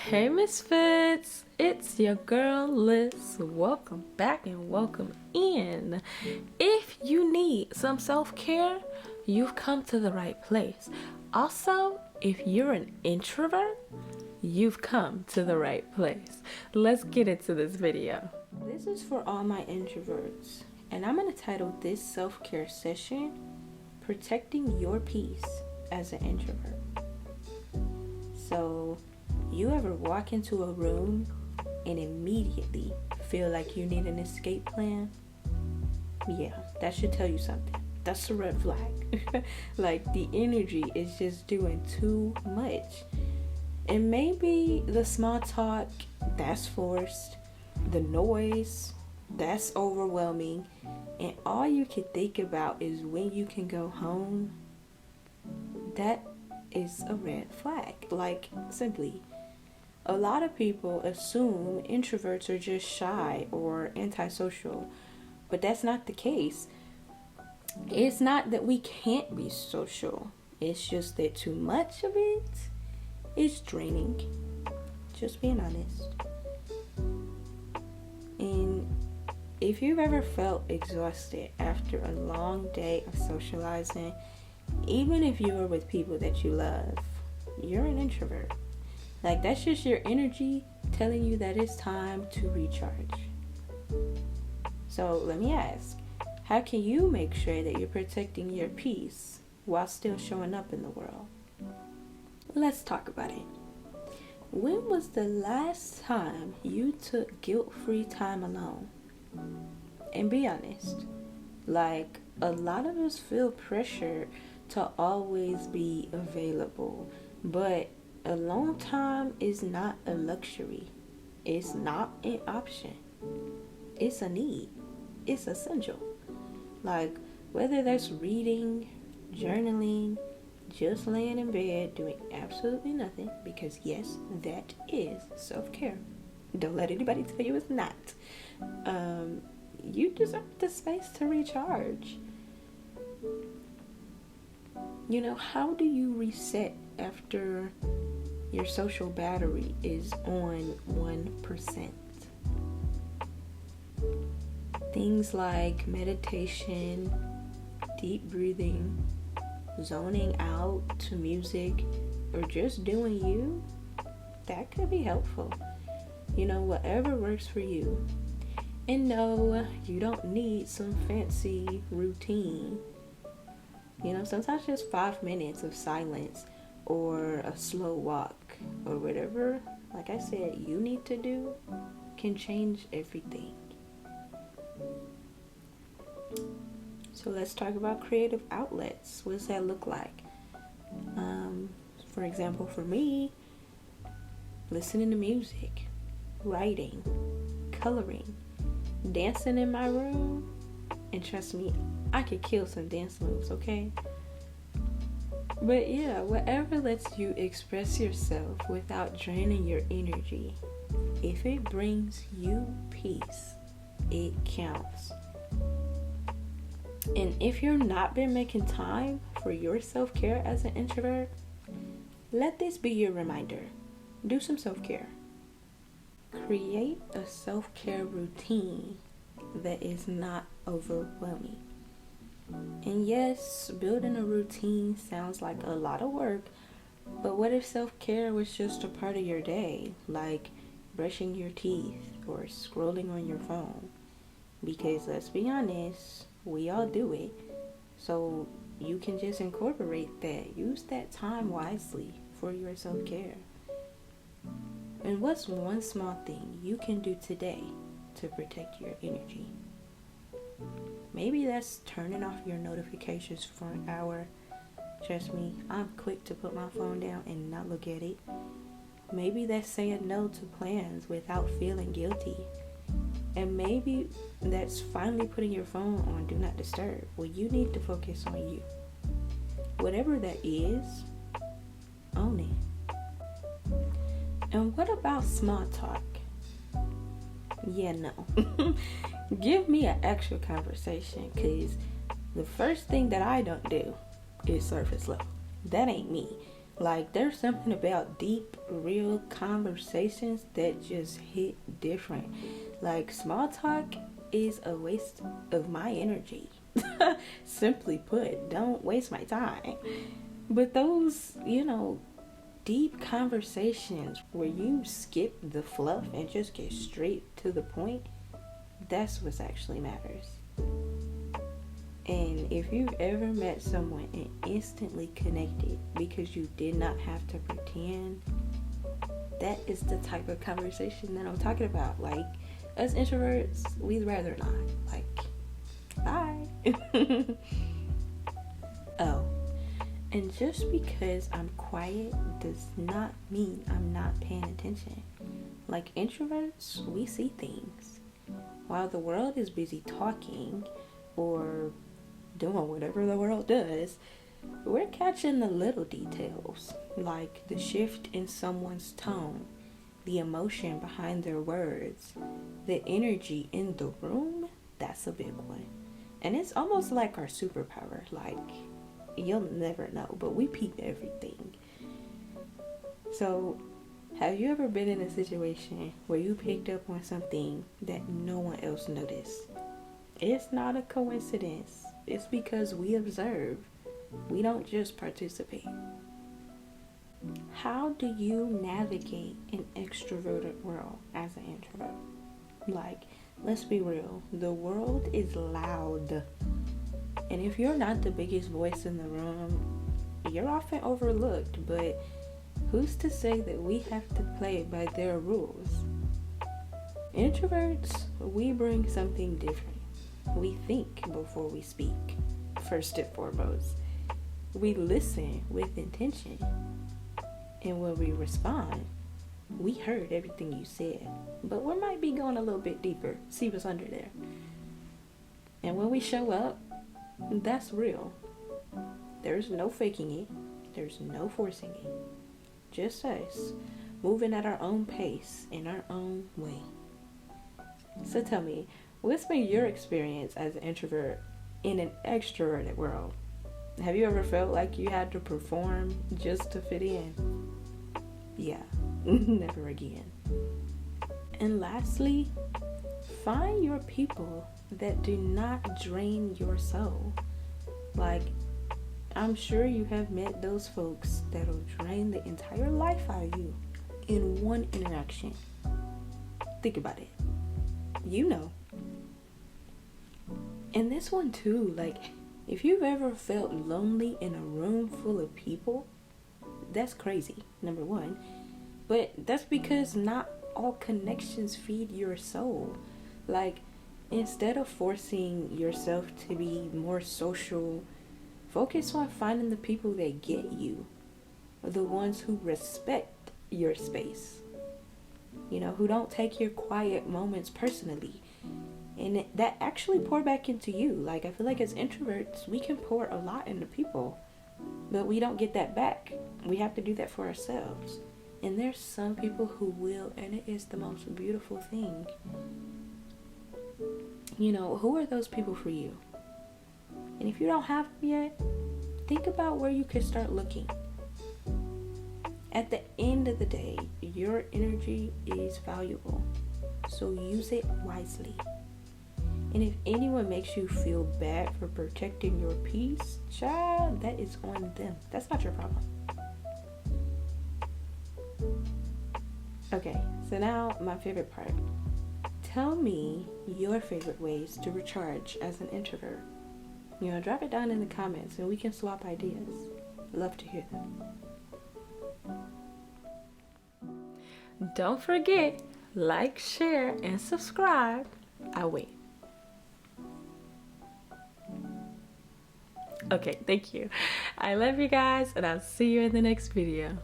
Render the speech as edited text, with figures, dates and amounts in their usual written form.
Hey Misfits, it's your girl Liz. Welcome back and welcome in. If you need some self-care, you've come to the right place. Also, if you're an introvert, you've come to the right place. Let's get into this video. This is for all my introverts, and I'm going to title this self-care session, Protecting Your Peace as an Introvert. So, you ever walk into a room and immediately feel like you need an escape plan? Yeah, that should tell you something. That's a red flag. Like, the energy is just doing too much. And maybe the small talk, that's forced. The noise, that's overwhelming. And all you can think about is when you can go home. That is a red flag. Like, simply. A lot of people assume introverts are just shy or antisocial, but that's not the case. It's not that we can't be social. It's just that too much of it is draining. Just being honest. And if you've ever felt exhausted after a long day of socializing, even if you are with people that you love, you're an introvert. Like, that's just your energy telling you that it's time to recharge. So let me ask, how can you make sure that you're protecting your peace while still showing up in the world? Let's talk about it. When was the last time you took guilt-free time alone? And be honest, like, a lot of us feel pressure to always be available, but alone time is not a luxury. It's not an option. It's a need. It's essential. Like, whether that's reading, journaling, just laying in bed doing absolutely nothing, because yes, that is self-care. Don't let anybody tell you it's not. You deserve the space to recharge. You know, how do you reset after your social battery is on 1%? Things like meditation, deep breathing, zoning out to music, or just doing you, that could be helpful. You know, whatever works for you. And no, you don't need some fancy routine. You know, sometimes just 5 minutes of silence or a slow walk or whatever, like I said, you need to do can change everything. So let's talk about creative outlets. What does that look like? For example, for me, listening to music, writing, coloring, dancing in my room, and trust me, I could kill some dance moves, okay? But yeah, whatever lets you express yourself without draining your energy, if it brings you peace, it counts. And if you've not been making time for your self-care as an introvert, let this be your reminder. Do some self-care. Create a self-care routine that is not overwhelming. And yes, building a routine sounds like a lot of work, but what if self-care was just a part of your day, like brushing your teeth or scrolling on your phone? Because let's be honest, we all do it. So you can just incorporate that. Use that time wisely for your self-care. And what's one small thing you can do today to protect your energy? Maybe that's turning off your notifications for an hour. Trust me, I'm quick to put my phone down and not look at it. Maybe that's saying no to plans without feeling guilty. And maybe that's finally putting your phone on Do Not Disturb. Well, you need to focus on you. Whatever that is, own it. And what about small talk? Yeah, no. Give me an actual conversation, because the first thing that I don't do is surface level. That ain't me. Like, there's something about deep, real conversations that just hit different. Like, small talk is a waste of my energy. Simply put, don't waste my time. But those, deep conversations where you skip the fluff and just get straight to the point, that's what actually matters. And if you've ever met someone and instantly connected because you did not have to pretend, that is the type of conversation that I'm talking about. Like, us introverts, we'd rather not. Like, bye. Oh, and just because I'm quiet does not mean I'm not paying attention. Like, introverts, we see things. While the world is busy talking or doing whatever the world does, we're catching the little details, like the shift in someone's tone, the emotion behind their words, the energy in the room. That's a big one. And it's almost like our superpower. Like, you'll never know, but we peep everything. So, have you ever been in a situation where you picked up on something that no one else noticed? It's not a coincidence. It's because we observe. We don't just participate. How do you navigate an extroverted world as an introvert? Like, let's be real. The world is loud. And if you're not the biggest voice in the room, you're often overlooked. But who's to say that we have to play by their rules? Introverts, we bring something different. We think before we speak, first and foremost. We listen with intention. And when we respond, we heard everything you said, but we might be going a little bit deeper, see what's under there. And when we show up, that's real. There's no faking it. There's no forcing it. Just us, moving at our own pace, in our own way. So tell me, what's been your experience as an introvert in an extroverted world? Have you ever felt like you had to perform just to fit in? Yeah, never again. And lastly, find your people that do not drain your soul. Like, I'm sure you have met those folks that'll drain the entire life out of you in one interaction. Think about it. You know. And this one too, like, if you've ever felt lonely in a room full of people, that's crazy, number one. But that's because not all connections feed your soul. Like, instead of forcing yourself to be more social, focus on finding the people that get you, the ones who respect your space, who don't take your quiet moments personally, and that actually pour back into you. Like, I feel like as introverts, we can pour a lot into people, but we don't get that back. We have to do that for ourselves. And there's some people who will, and it is the most beautiful thing. Who are those people for you? And if you don't have them yet, think about where you could start looking. At the end of the day, your energy is valuable, so use it wisely. And if anyone makes you feel bad for protecting your peace, child, that is on them. That's not your problem. Okay, so now my favorite part. Tell me your favorite ways to recharge as an introvert. Drop it down in the comments and we can swap ideas. Love to hear them. Don't forget, like, share, and subscribe. I'll wait. Okay, thank you. I love you guys, and I'll see you in the next video.